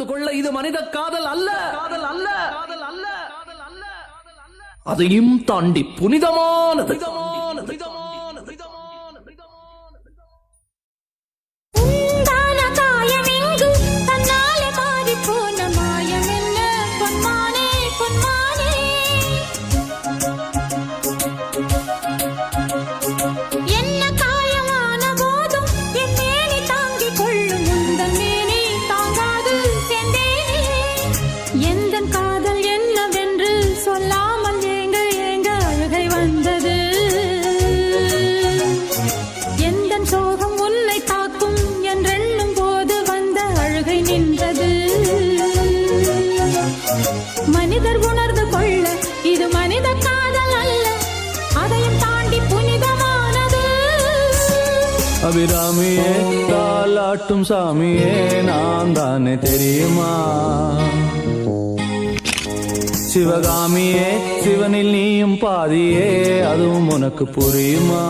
புரிந்து கொள்ள இது மனித காதல் அல்ல, காதல் அல்ல, காதல் அல்ல, அதையும் தாண்டி புனிதமானது. மனிதர் உணர்ந்து கொள்ள இது மனித காதல் அல்ல, அதையும் தாண்டி புனிதமானது. அபிராமியே தாலாட்டும் சாமியே நான் தானே தெரியுமா? சிவகாமியே சிவனில் நீயும் பாதியே அதுவும் உனக்கு புரியுமா?